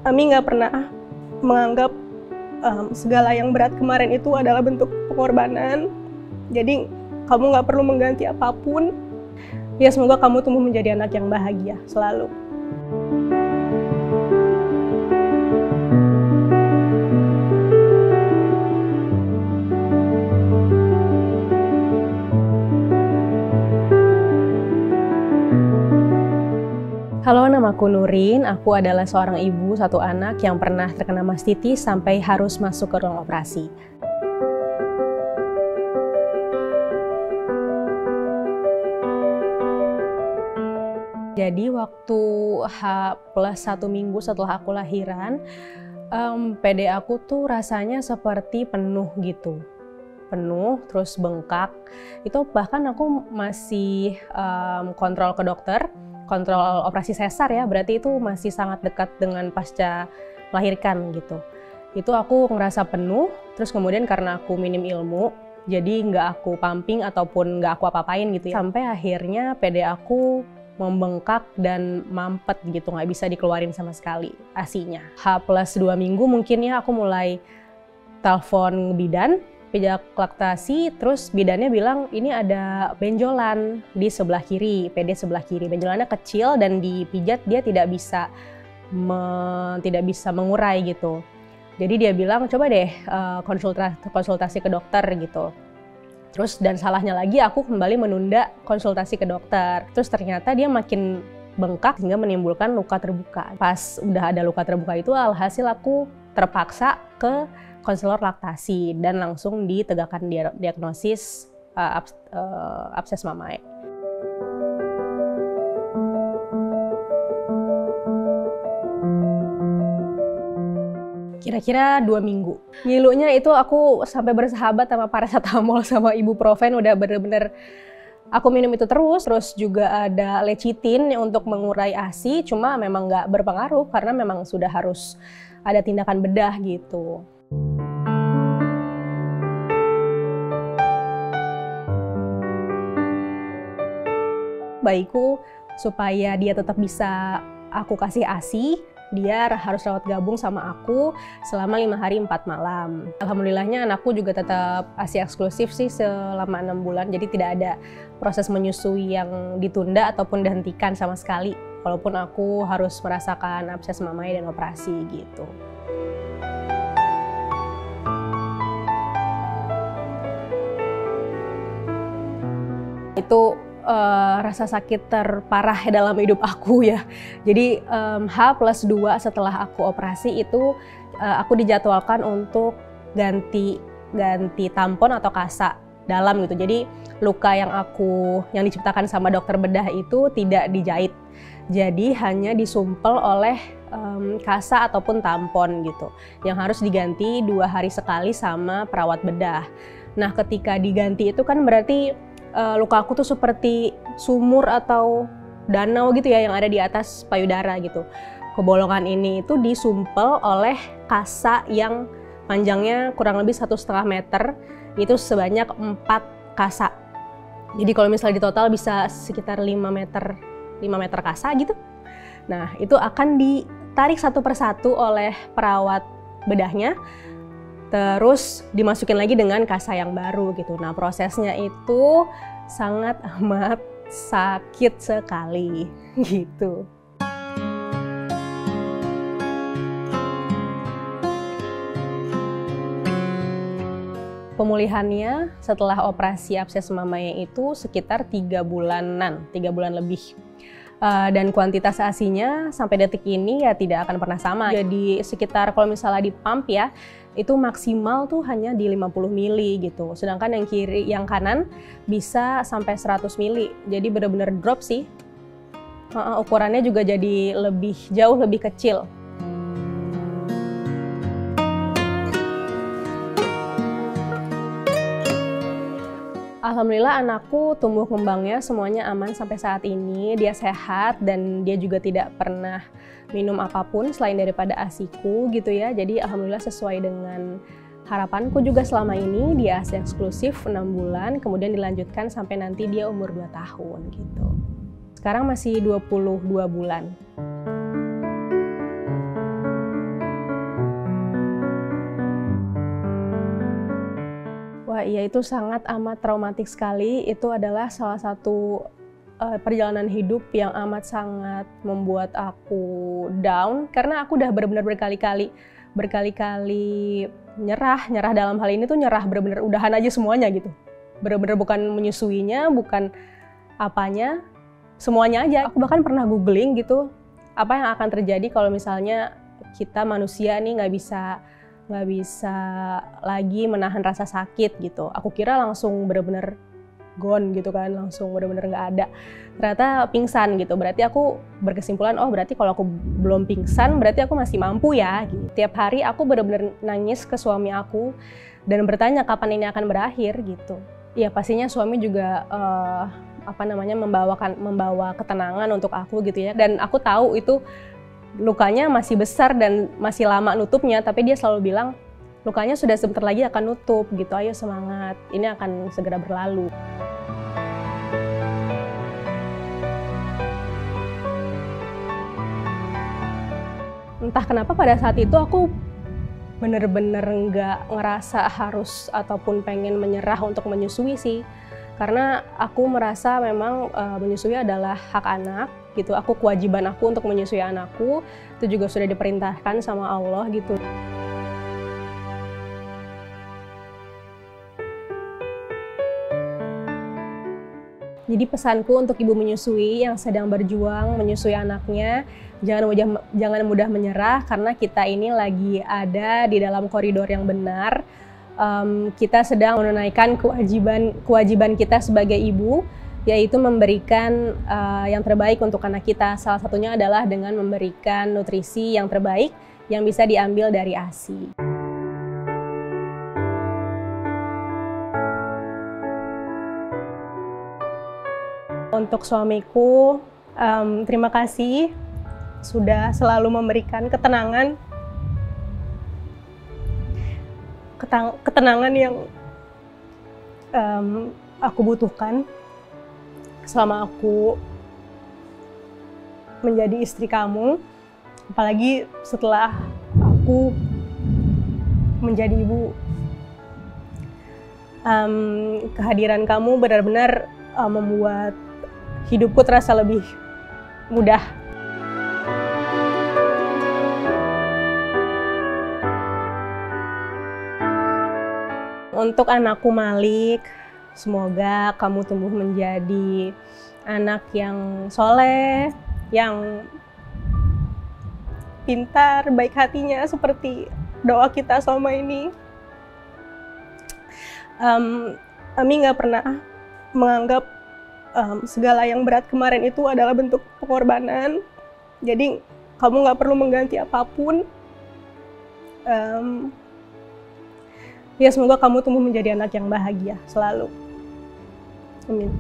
Ami nggak pernah menganggap segala yang berat kemarin itu adalah bentuk pengorbanan. Jadi kamu nggak perlu mengganti apapun. Ya semoga kamu tumbuh menjadi anak yang bahagia selalu. Halo, namaku Nurin. Aku adalah seorang ibu satu anak yang pernah terkena mastitis sampai harus masuk ke ruang operasi. Jadi waktu H+1 minggu setelah aku lahiran, PD aku tuh rasanya seperti penuh gitu. Penuh, terus bengkak. Itu bahkan aku masih kontrol ke dokter. Kontrol operasi sesar ya, berarti itu masih sangat dekat dengan pasca melahirkan gitu. Itu aku ngerasa penuh, terus kemudian karena aku minim ilmu, jadi nggak aku pumping ataupun nggak aku apa-apain gitu ya. Sampai akhirnya PD aku membengkak dan mampet gitu, nggak bisa dikeluarin sama sekali ASI-nya. H+2 minggu mungkin ya aku mulai telepon bidan, pijak laktasi, terus bidannya bilang ini ada benjolan di sebelah kiri, PD sebelah kiri. Benjolannya kecil dan dipijat dia tidak bisa mengurai gitu. Jadi dia bilang coba deh konsultasi ke dokter gitu. Terus dan salahnya lagi aku kembali menunda konsultasi ke dokter. Terus ternyata dia makin bengkak hingga menimbulkan luka terbuka. Pas udah ada luka terbuka itu alhasil aku terpaksa ke konselor laktasi dan langsung ditegakkan diagnosis abses mamae. Kira-kira 2 minggu. Ngilunya itu aku sampai bersahabat sama paracetamol sama ibuprofen, udah bener-bener aku minum itu terus juga ada lecithin untuk mengurai ASI, cuma memang nggak berpengaruh karena memang sudah harus ada tindakan bedah gitu. Bayiku supaya dia tetap bisa aku kasih ASI, dia harus rawat gabung sama aku selama 5 hari 4 malam. Alhamdulillahnya anakku juga tetap ASI eksklusif sih selama 6 bulan, jadi tidak ada proses menyusui yang ditunda ataupun dihentikan sama sekali, walaupun aku harus merasakan abses mamae dan operasi gitu. Itu rasa sakit terparah dalam hidup aku ya. Jadi H+2 setelah aku operasi itu aku dijadwalkan untuk ganti tampon atau kasa dalam gitu. Jadi luka yang diciptakan sama dokter bedah itu tidak dijahit. Jadi hanya disumpel oleh kasa ataupun tampon gitu. Yang harus diganti 2 hari sekali sama perawat bedah. Nah, ketika diganti itu kan berarti luka aku tuh seperti sumur atau danau gitu ya yang ada di atas payudara gitu. Kebolongan ini itu disumpel oleh kasa yang panjangnya kurang lebih 1,5 meter, itu sebanyak 4 kasa. Jadi kalau misalnya di total bisa sekitar 5 meter kasa gitu. Nah, itu akan ditarik satu persatu oleh perawat bedahnya, terus dimasukin lagi dengan kasa yang baru gitu. Nah, prosesnya itu sangat amat sakit sekali gitu. Pemulihannya setelah operasi abses mamae itu sekitar 3 bulanan, 3 bulan lebih. Dan kuantitas ASI-nya sampai detik ini ya tidak akan pernah sama. Jadi sekitar kalau misalnya di pump ya, itu maksimal tuh hanya di 50 mili gitu. Sedangkan yang kanan bisa sampai 100 mili. Jadi benar-benar drop sih. Ukurannya juga jadi jauh lebih kecil. Alhamdulillah anakku tumbuh kembangnya semuanya aman sampai saat ini. Dia sehat dan dia juga tidak pernah minum apapun selain daripada ASI-ku gitu ya. Jadi alhamdulillah sesuai dengan harapanku juga selama ini. Dia ASI eksklusif 6 bulan, kemudian dilanjutkan sampai nanti dia umur 2 tahun gitu. Sekarang masih 22 bulan. Ya itu sangat amat traumatik sekali. Itu adalah salah satu perjalanan hidup yang amat sangat membuat aku down, karena aku udah benar-benar berkali-kali nyerah dalam hal ini tuh nyerah benar-benar udahan aja semuanya gitu. Benar-benar bukan menyusuinya, bukan apanya, semuanya aja. Aku bahkan pernah googling gitu, apa yang akan terjadi kalau misalnya kita manusia nih nggak bisa lagi menahan rasa sakit gitu. Aku kira langsung benar-benar gone gitu kan, langsung benar-benar nggak ada. Ternyata pingsan gitu. Berarti aku berkesimpulan, oh berarti kalau aku belum pingsan berarti aku masih mampu ya. Gitu. Tiap hari aku benar-benar nangis ke suami aku dan bertanya kapan ini akan berakhir gitu. Ya pastinya suami juga membawa ketenangan untuk aku gitu ya. Dan aku tahu itu lukanya masih besar dan masih lama nutupnya, tapi dia selalu bilang lukanya sudah sebentar lagi akan nutup gitu, ayo semangat, ini akan segera berlalu. Entah kenapa pada saat itu aku bener-bener nggak ngerasa harus ataupun pengen menyerah untuk menyusui sih. Karena aku merasa memang menyusui adalah hak anak gitu. Kewajiban aku untuk menyusui anakku itu juga sudah diperintahkan sama Allah gitu. Jadi pesanku untuk ibu menyusui yang sedang berjuang menyusui anaknya, jangan mudah menyerah karena kita ini lagi ada di dalam koridor yang benar. Kita sedang menunaikan kewajiban kita sebagai ibu, yaitu memberikan yang terbaik untuk anak kita. Salah satunya adalah dengan memberikan nutrisi yang terbaik yang bisa diambil dari ASI. Untuk suamiku, terima kasih sudah selalu memberikan ketenangan yang aku butuhkan selama aku menjadi istri kamu, apalagi setelah aku menjadi ibu. Kehadiran kamu benar-benar membuat hidupku terasa lebih mudah. Untuk anakku Malik, semoga kamu tumbuh menjadi anak yang soleh, yang pintar, baik hatinya seperti doa kita selama ini. Ami nggak pernah menganggap segala yang berat kemarin itu adalah bentuk pengorbanan. Jadi kamu nggak perlu mengganti apapun. Ya semoga kamu tumbuh menjadi anak yang bahagia selalu. Amin.